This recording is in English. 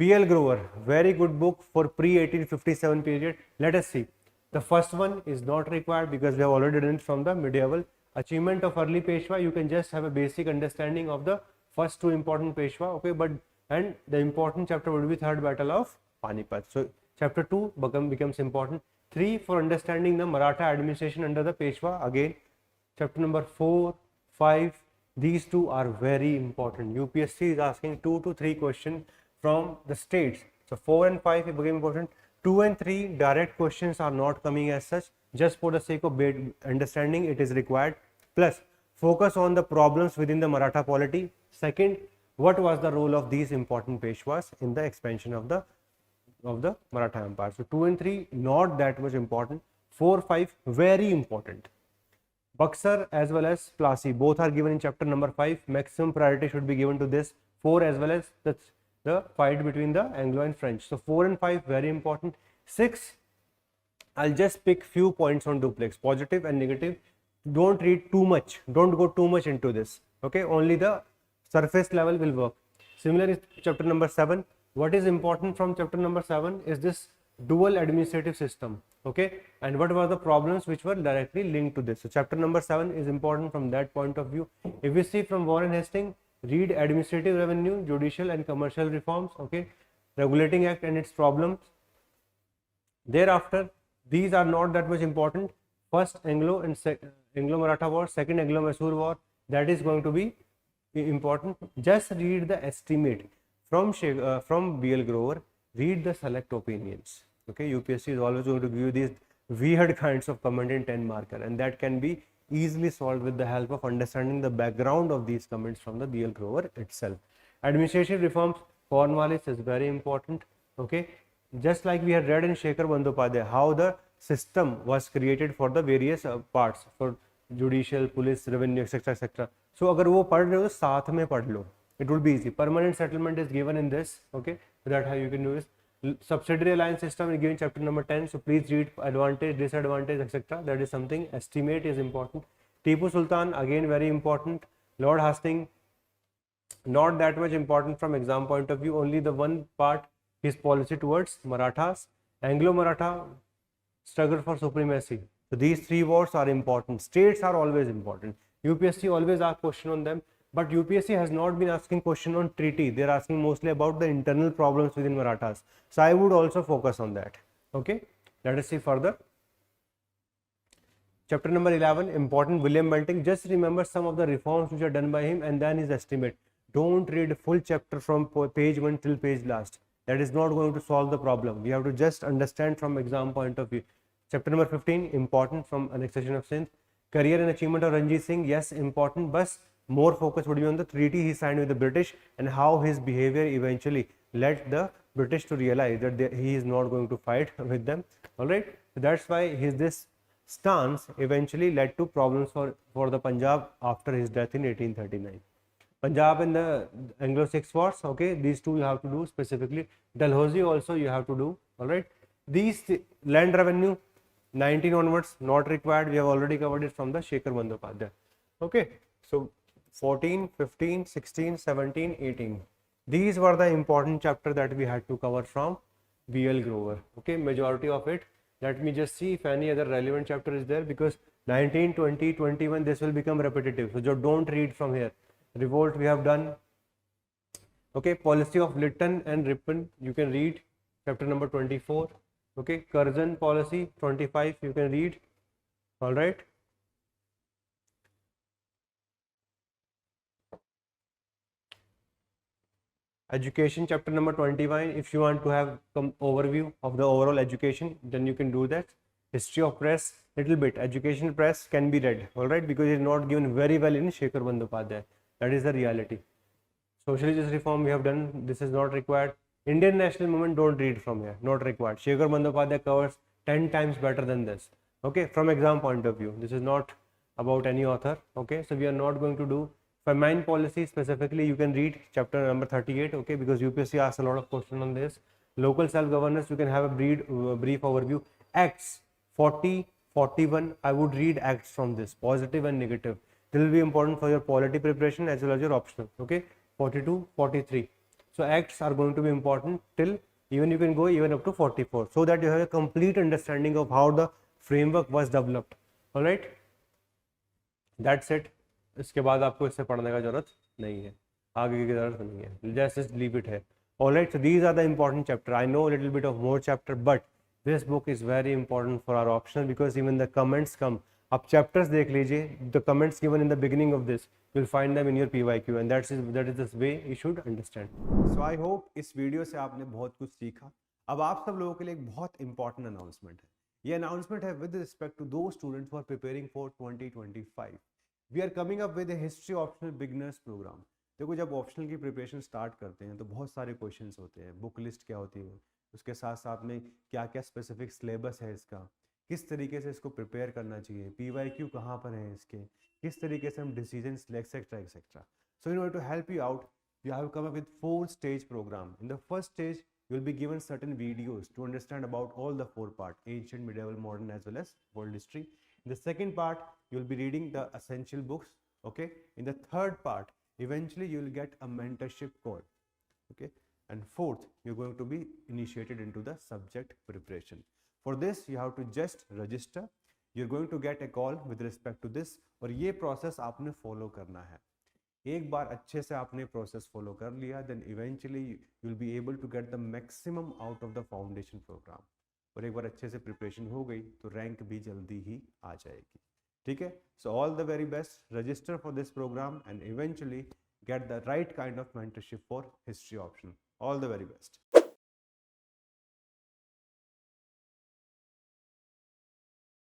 BL Grover, very good book for pre-1857 period. Let us see. The first one is not required because we have already done it from the medieval. Achievement of early Peshwa, you can just have a basic understanding of the first two important Peshwa, okay, but and the important chapter would be Third Battle of Panipat. So chapter 2 becomes important. 3 for understanding the Maratha administration under the Peshwa, again chapter number 4, 5, these two are very important. UPSC is asking 2 to 3 questions from the states. So 4 and 5 is very important. 2 and 3 direct questions are not coming as such. Just for the sake of understanding, it is required. Plus, focus on the problems within the Maratha polity. Second, what was the role of these important Peshwas in the expansion of the Maratha Empire? So 2 and 3 not that much important. 4, 5 very important. Buxar as well as Plassey both are given in chapter number 5. Maximum priority should be given to this. 4 as well as the fight between the Anglo and French. So 4 and 5 very important. 6, I'll just pick few points on duplex, positive and negative. Don't read too much, don't go too much into this, okay, only the surface level will work. Similar is chapter number 7. What is important from chapter number 7 is this dual administrative system, okay, and what were the problems which were directly linked to this. So chapter number 7 is important from that point of view. If we see from Warren Hastings, read administrative revenue, judicial and commercial reforms, okay, regulating act and its problems. Thereafter, these are not that much important. First Anglo and Anglo-Maratha War, second Anglo-Mysore War, that is going to be important. Just read the estimate from BL Grover, read the select opinions, okay. UPSC is always going to give you these weird kinds of comment in 10 marker, and that can be easily solved with the help of understanding the background of these comments from the BL Grover itself. Administrative reforms, Cornwallis is very important, okay. Just like we had read in Shekhar Bandyopadhyay how the system was created for the various parts for judicial, police, revenue, etc. etc. So अगर वो पढ़ रहे हो तो साथ में पढ़ लो, it would be easy. Permanent settlement is given in this, okay. That how you can do this. Subsidiary alliance system is given chapter number 10. So please read advantage, disadvantage, etc. That is something. Estimate is important. Tipu Sultan again very important. Lord Hastings not that much important from exam point of view. Only the one part, his policy towards Marathas. Anglo-Maratha struggle for supremacy. So these 3 wars are important. States are always important. UPSC always asks question on them, but UPSC has not been asking question on treaty. They are asking mostly about the internal problems within Marathas. So I would also focus on that. Okay, let us see further. Chapter number 11, important William Bentinck. Just remember some of the reforms which are done by him and then his estimate. Don't read full chapter from page 1 till page last. That is not going to solve the problem. We have to just understand from exam point of view. Chapter number 15, important from annexation of Sindh. Career and achievement of Ranjit Singh, yes, important, but more focus would be on the treaty he signed with the British and how his behavior eventually led the British to realize that he is not going to fight with them. All right, so that's why this stance eventually led to problems for the Punjab after his death in 1839. Punjab and the Anglo-Sikh wars, okay, these two you have to do specifically. Dalhousie also you have to do, all right. These land revenue 19 onwards not required, we have already covered it from the Shekhar Bandyopadhyay, okay. So 14, 15, 16, 17, 18, these were the important chapter that we had to cover from BL Grover, okay, majority of it. Let me just see if any other relevant chapter is there, because 19, 20, 21 this will become repetitive, so just don't read from here. Revolt we have done, okay. Policy of Lytton and Ripon you can read, chapter number 24, okay. Curzon policy 25 you can read, all right. Education chapter number 21, if you want to have some overview of the overall education, then you can do that. History of press little bit, education press can be read, all right, because it is not given very well in Shekhar Bandyopadhyay. That is the reality. Socialist reform we have done, this is not required. Indian national movement, don't read from here, not required. Shekhar Bandyopadhyay covers 10 times better than this, okay, from exam point of view. This is not about any author, okay. So we are not going to do famine policy specifically. You can read chapter number 38, okay, because UPSC asks a lot of questions on this. Local self-governance, you can have a brief overview. Acts 40, 41, I would read acts from this, positive and negative. This will be important for your polity preparation as well as your optional, okay. 42, 43, So acts are going to be important till even you can go even up to 44, so that you have a complete understanding of how the framework was developed. All right, that's it. इसके बाद आपको इससे पढ़ने का जरूरत नहीं है, आगे की जरूरत नहीं है, just leave it here. All right, so these are the important chapter. I know a little bit of more chapter, but this book is very important for our optional because even the comments come. आप chapters देख लीजिए, the comments given in the beginning of this, you'll find them in your PYQ, and that is the way you should understand. So I hope इस video से आपने बहुत कुछ सीखा. अब आप सब लोगों के लिए एक बहुत इंपॉर्टेंट अनाउंसमेंट है. ये अनाउंसमेंट है विद रिस्पेक्ट टू दो students who are preparing for 2025. We are coming up with a history optional beginners programme. देखो, जब ऑप्शनल की प्रिपरेशन स्टार्ट करते हैं तो बहुत सारे क्वेश्चंस होते हैं. बुक लिस्ट क्या होती है, उसके साथ साथ में क्या क्या स्पेसिफिक सिलेबस है इसका, किस तरीके से इसको प्रिपेयर करना चाहिए, PYQ कहाँ पर है इसके, किस तरीके से हम decision etcetera etcetera. So in order to help you out, you have come up with 4-stage program. In the first stage, you will be given certain videos to understand about all the 4 parts: ancient, medieval, modern, as well as world history. In the second part, you will be reading the essential books. Okay. In the third part, eventually you will get a mentorship call. Okay. And fourth, you're going to be initiated into the subject preparation. For this, you have to just register. You're going to get a call with respect to this, और ये process आपने follow करना है. एक बार अच्छे से आपने process follow कर लिया, then eventually you will be able to get the maximum out of the foundation programme. और एक बार अच्छे से प्रिपरेशन हो गई तो रैंक भी जल्दी ही आ जाएगी. ठीक है. So all the very best. Register for this programme and eventually get the right kind of mentorship for history option. All the very best.